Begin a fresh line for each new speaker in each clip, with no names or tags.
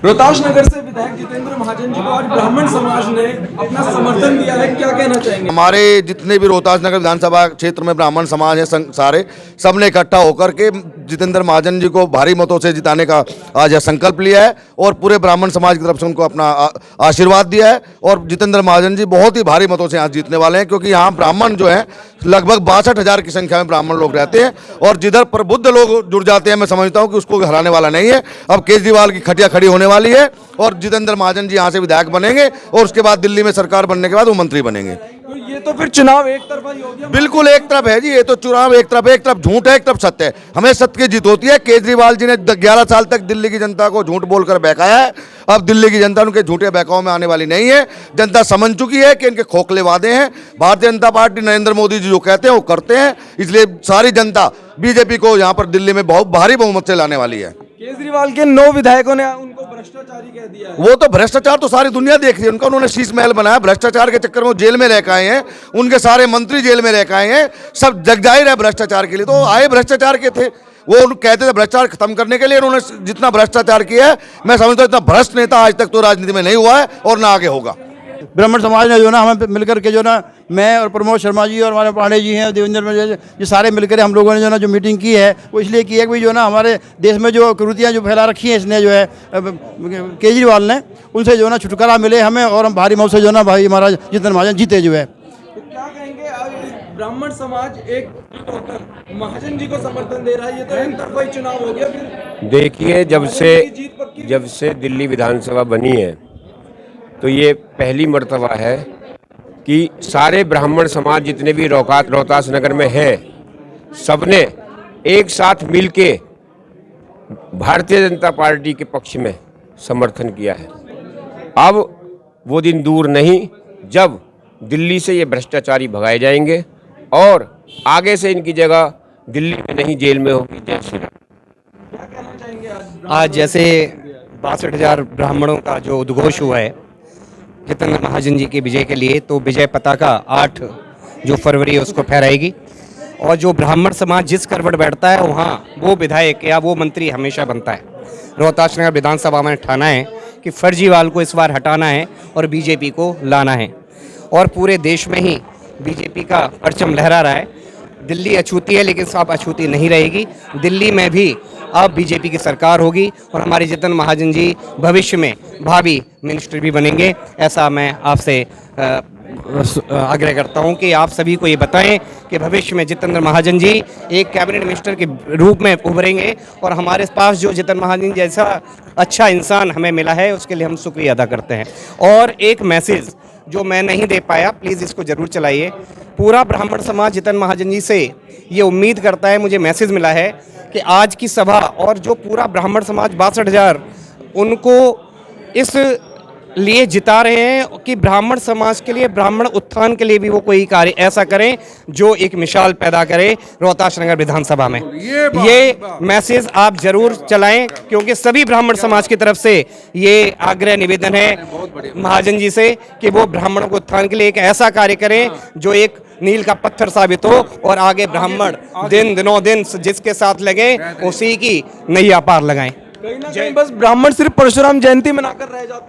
रोहतास नगर से विधायक जितेंद्र महाजन जी को आज ब्राह्मण समाज ने अपना समर्थन दिया है, क्या कहना चाहेंगे?
हमारे जितने भी रोहतास नगर विधानसभा क्षेत्र में ब्राह्मण समाज है सारे सबने इकट्ठा होकर के जितेंद्र महाजन जी को भारी मतों से जिताने का आज यह संकल्प लिया है और पूरे ब्राह्मण समाज की तरफ से उनको अपना आशीर्वाद दिया है। और जितेंद्र महाजन जी बहुत ही भारी मतों से आज जीतने वाले हैं, क्योंकि यहाँ ब्राह्मण जो है लगभग 62,000 की संख्या में ब्राह्मण लोग रहते हैं और जिधर प्रबुद्ध लोग जुड़ जाते हैं मैं समझता हूँ कि उसको हराने वाला नहीं है। अब केजरीवाल की खटिया खड़ी होने वाली है और जितेंद्र महाजन जी यहाँ से विधायक बनेंगे और उसके बाद दिल्ली में सरकार बनने के बाद वो मंत्री बनेंगे।
तो ये तो फिर चुनाव एक तरफा ही हो गया।
बिल्कुल एक तरफ है जी, ये तो चुनाव एक तरफ झूठ है, एक तरफ सत्य है। हमें सत्य की जीत होती है। केजरीवाल जी ने 11 साल तक दिल्ली की जनता को झूठ बोलकर बहकाया है। अब दिल्ली की जनता उनके झूठे बहकाव में आने वाली नहीं है। जनता समझ चुकी है कि इनके खोखले वादे हैं। भारतीय जनता पार्टी नरेंद्र मोदी जी जो कहते हैं वो करते हैं, इसलिए सारी जनता बीजेपी को यहाँ पर दिल्ली में बहुत भारी बहुमत से लाने वाली है।
केजरीवाल के 9 विधायकों ने उनको भ्रष्टाचारी कह दिया है।
वो तो भ्रष्टाचार तो सारी दुनिया देख रही है उनका। उन्होंने शीश महल बनाया, भ्रष्टाचार के चक्कर में वो जेल में रह के आए हैं। उनके सारे मंत्री जेल में रह के आए हैं। सब जग जाहिर है भ्रष्टाचार के लिए, तो आए भ्रष्टाचार के थे। वो कहते थे भ्रष्टाचार खत्म करने के लिए, उन्होंने जितना भ्रष्टाचार किया है मैं समझता हूँ इतना भ्रष्ट नेता आज तक तो राजनीति में नहीं हुआ है और ना आगे होगा।
ब्राह्मण समाज ने जो ना हमें मिलकर के जो ना मैं और प्रमोद शर्मा जी और हमारे पांडे जी हैं, देवेंद्र जी, ये सारे मिलकर हम लोगों ने जो ना जो मीटिंग की है वो इसलिए की है कि भाई जो ना हमारे देश में जो कुरीतियाँ जो फैला रखी हैं इसने जो है केजरीवाल ने, उनसे जो ना छुटकारा मिले हमें और हम भारी मत से जो ना भाई हमारा जितेंद्र महाजन जीते जो है।
तो क्या कहेंगे, आज ब्राह्मण समाज एक होकर महाजन जी को समर्थन दे रहा है, ये तो एक तरफा ही चुनाव हो गया। फिर
देखिए, जब से दिल्ली विधानसभा बनी है तो ये पहली मर्तबा है कि सारे ब्राह्मण समाज जितने भी रोहतास नगर में है सबने एक साथ मिलके भारतीय जनता पार्टी के पक्ष में समर्थन किया है। अब वो दिन दूर नहीं जब दिल्ली से ये भ्रष्टाचारी भगाए जाएंगे और आगे से इनकी जगह दिल्ली में नहीं जेल में होगी। जय श्री राम।
क्या कहना चाहेंगे
आज जैसे 62,000 ब्राह्मणों का जो उद्घोष हुआ है जितेंद्र महाजन जी के विजय के लिए, तो विजय पताका 8 जो फरवरी है उसको फहराएगी और जो ब्राह्मण समाज जिस करवट बैठता है वहाँ वो विधायक या वो मंत्री हमेशा बनता है। रोहतास नगर विधानसभा में ठाना है कि फर्जीवाल को इस बार हटाना है और बीजेपी को लाना है और पूरे देश में ही बीजेपी का परचम लहरा रहा है। दिल्ली अछूती है लेकिन सब अछूती नहीं रहेगी। दिल्ली में भी अब बीजेपी की सरकार होगी और हमारे जितेंद्र महाजन जी भविष्य में भावी मिनिस्टर भी बनेंगे। ऐसा मैं आपसे आग्रह करता हूं कि आप सभी को ये बताएं कि भविष्य में जितेंद्र महाजन जी एक कैबिनेट मिनिस्टर के रूप में उभरेंगे और हमारे पास जो जितेंद्र महाजन जैसा अच्छा इंसान हमें मिला है उसके लिए हम शुक्रिया अदा करते हैं। और एक मैसेज जो मैं नहीं दे पाया, प्लीज़ इसको ज़रूर चलाइए। पूरा ब्राह्मण समाज जितेंद्र महाजन जी से ये उम्मीद करता है, मुझे मैसेज मिला है कि आज की सभा और जो पूरा ब्राह्मण समाज 62,000 उनको इस लिए जिता रहे हैं कि ब्राह्मण समाज के लिए, ब्राह्मण उत्थान के लिए भी वो कोई कार्य ऐसा करें जो एक मिसाल पैदा करे रोहतास नगर विधानसभा में। ये मैसेज आप जरूर चलाएं क्योंकि सभी ब्राह्मण समाज की तरफ से ये आग्रह निवेदन है महाजन जी से कि वो ब्राह्मणों को उत्थान के लिए एक ऐसा कार्य करें जो एक नील का पत्थर साबित हो और आगे ब्राह्मण दिनों दिन जिसके साथ लगे उसी की नैया पार लगाएं।
कहीं ना कहीं बस ब्राह्मण सिर्फ परशुराम जयंती मनाकर रह जाते हैं।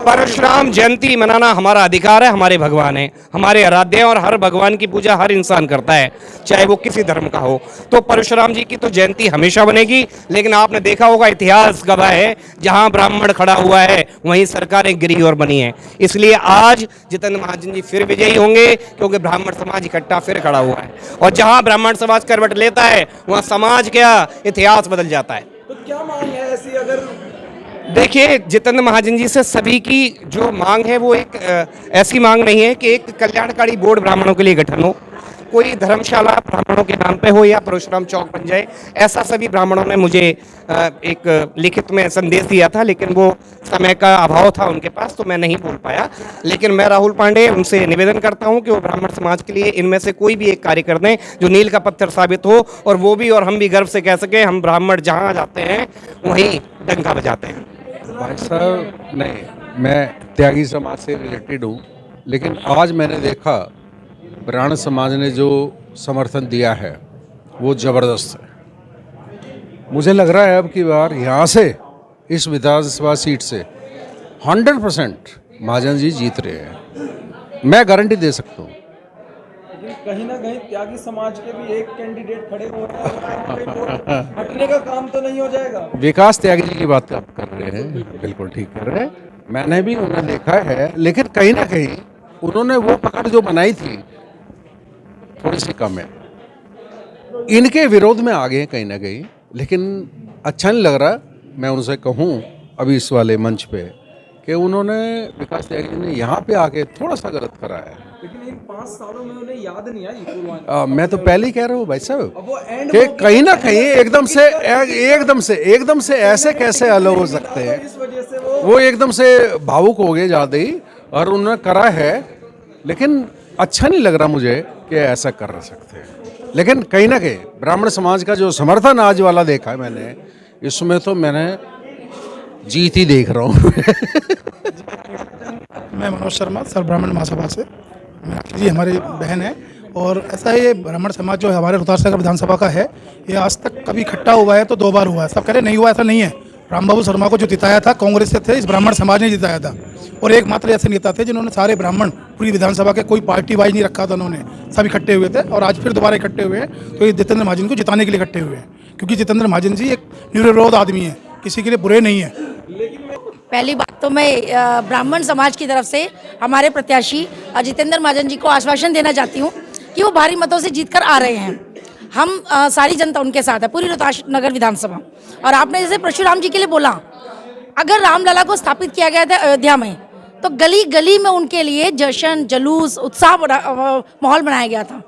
परशुराम जयंती मनाना हमारा अधिकार है, हमारे भगवान है, हमारे आराध्य हैं और हर भगवान की पूजा हर इंसान करता है चाहे वो किसी धर्म का हो। तो परशुराम जी की तो जयंती हमेशा बनेगी, लेकिन आपने देखा होगा इतिहास गवाह है जहां ब्राह्मण खड़ा हुआ है वहीं सरकारें गिरी और बनी है। इसलिए आज जितेंद्र महाजन जी फिर विजयी होंगे क्योंकि ब्राह्मण समाज इकट्ठा फिर खड़ा हुआ है और जहां ब्राह्मण समाज करवट लेता है वहां समाज क्या इतिहास बदल जाता है।
तो क्या मांग है ऐसी? अगर
देखिए, जितेंद्र महाजन जी से सभी की जो मांग है वो एक ऐसी मांग नहीं है कि एक कल्याणकारी बोर्ड ब्राह्मणों के लिए गठन हो, कोई धर्मशाला ब्राह्मणों के नाम पे हो या परशुराम चौक बन जाए। ऐसा सभी ब्राह्मणों ने मुझे एक लिखित में संदेश दिया था, लेकिन वो समय का अभाव था उनके पास तो मैं नहीं बोल पाया। लेकिन मैं राहुल पांडे उनसे निवेदन करता हूं कि वो ब्राह्मण समाज के लिए इनमें से कोई भी एक कार्य कर दें जो नील का पत्थर साबित हो और वो भी और हम भी गर्व से कह सकें हम ब्राह्मण जहाँ जाते हैं वहीं डंका बजाते हैं।
भाई साहब, नहीं, मैं त्यागी समाज से रिलेटेड हूँ, लेकिन आज मैंने देखा ब्राह्मण समाज ने जो समर्थन दिया है वो ज़बरदस्त है मुझे लग रहा है अब की बार यहाँ से इस विधानसभा सीट से 100% महाजन जी जीत रहे हैं, मैं गारंटी दे सकता हूँ।
लेकिन कहीं ना कहीं त्यागी समाज के भी एक कैंडिडेट खड़े हो रहे हैं, कहीं वोट हटने का काम तो नहीं हो जाएगा?
विकास त्यागी जी की बात आप कर रहे हैं, बिल्कुल ठीक कर रहे हैं, मैंने भी उन्हें देखा है, लेकिन कहीं ना कहीं उन्होंने वो पकड़ जो बनाई थी थोड़ी सी कम है, इनके विरोध में आ गए कहीं ना कहीं, लेकिन अच्छा नहीं लग रहा। मैं उनसे कहूँ अभी इस वाले मंच पे कि उन्होंने विकास त्यागी जी ने यहाँ पे आके थोड़ा सा गलत करा है।
लेकिन इन 5 सालों में उन्हें याद नहीं आई पूर्वांचल।
मैं तो पहले ही कह रहा हूँ भाई साहब
अब वो एंड
कि कहीं ना कहीं एकदम से ऐसे कैसे अलग हो सकते हैं।
इस वजह से
वो एकदम से भावुक हो गए ज़्यादा ही, और उन्होंने करा है, लेकिन अच्छा नहीं लग रहा मुझे कि ऐसा कर सकते हैं। लेकिन कहीं ना कहीं ब्राह्मण समाज का जो समर्थन आज वाला देखा है मैंने, इसमें तो मैंने जीत ही देख रहा हूँ।
मैं मनोज शर्मा, सर ब्राह्मण महासभा से। जी हमारी बहन है, और ऐसा है ये ब्राह्मण समाज जो हमारे रोहतास नगर विधानसभा का है, ये आज तक कभी इकट्ठा हुआ है तो 2 बार हुआ है। सब कह रहे नहीं हुआ, ऐसा नहीं है। रामबाबू शर्मा को जो जिताया था कांग्रेस से थे, इस ब्राह्मण समाज ने जिताया था, और एकमात्र ऐसे नेता थे जिन्होंने सारे ब्राह्मण पूरी विधानसभा के, कोई पार्टी वाइज नहीं रखा था उन्होंने, सब इकट्ठे हुए थे, और आज फिर दोबारा इकट्ठे हुए हैं। तो ये जितेंद्र महाजन को जिताने के लिए इकट्ठे हुए हैं, क्योंकि जितेंद्र महाजन जी एक निरविरोध आदमी है, किसी के लिए बुरे नहीं है।
पहली बात तो मैं ब्राह्मण समाज की तरफ से हमारे प्रत्याशी जितेंद्र महाजन जी को आश्वासन देना चाहती हूँ कि वो भारी मतों से जीतकर आ रहे हैं। हम सारी जनता उनके साथ है, पूरी रोहतास नगर विधानसभा। और आपने जैसे परशुराम जी के लिए बोला, अगर रामलला को स्थापित किया गया था अयोध्या में, तो गली गली में उनके लिए जश्न, जुलूस, उत्साह माहौल बनाया गया था।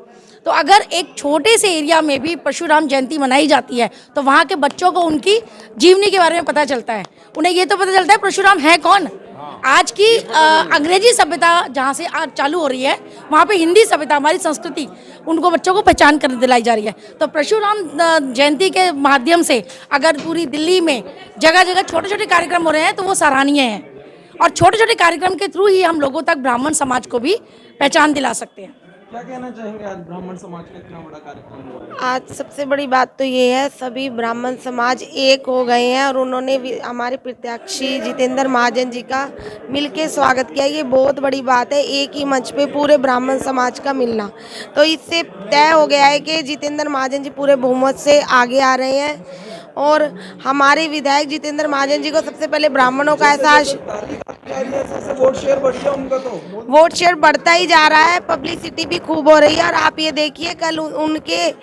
तो अगर एक छोटे से एरिया में भी परशुराम जयंती मनाई जाती है, तो वहाँ के बच्चों को उनकी जीवनी के बारे में पता चलता है। उन्हें ये तो पता चलता है परशुराम है कौन। आज की अंग्रेजी सभ्यता जहाँ से आज चालू हो रही है, वहाँ पे हिंदी सभ्यता, हमारी संस्कृति, उनको बच्चों को पहचान कर दिलाई जा रही है। तो परशुराम जयंती के माध्यम से अगर पूरी दिल्ली में जगह जगह छोटे छोटे कार्यक्रम हो रहे हैं, तो वो सराहनीय है। और छोटे छोटे कार्यक्रम के थ्रू ही हम लोगों तक ब्राह्मण समाज को भी पहचान दिला सकते हैं।
क्या कहना चाहेंगे, आज ब्राह्मण समाज का इतना बड़ा कार्यक्रम हुआ है?
आज सबसे बड़ी बात तो ये है, सभी ब्राह्मण समाज एक हो गए हैं, और उन्होंने हमारे प्रत्याशी जितेंद्र महाजन जी का मिलके स्वागत किया। ये बहुत बड़ी बात है, एक ही मंच पे पूरे ब्राह्मण समाज का मिलना। तो इससे तय हो गया है कि जितेंद्र महाजन जी पूरे बहुमत से आगे आ रहे हैं, और हमारे विधायक जितेंद्र महाजन जी को सबसे पहले ब्राह्मणों का एहसास,
वोट शेयर बढ़ गया उनका, तो
वोट शेयर बढ़ता ही जा रहा है, पब्लिसिटी भी खूब हो रही है। और आप ये देखिए, कल उनके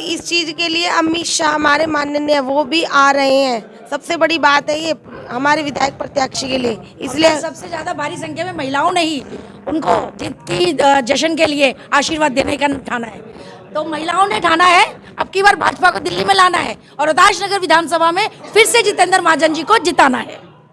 इस चीज़ के लिए अमित शाह हमारे माननीय वो भी आ रहे हैं। सबसे बड़ी बात है ये हमारे विधायक प्रत्याशी के लिए, इसलिए
सबसे ज़्यादा भारी संख्या में महिलाओं ने ही उनको जीत की जश्न के लिए आशीर्वाद देने का ठाना है। तो महिलाओं ने ठाना है अब की बार भाजपा को दिल्ली में लाना है, और रोहतास नगर विधानसभा में फिर से जितेंद्र महाजन जी को जिताना है।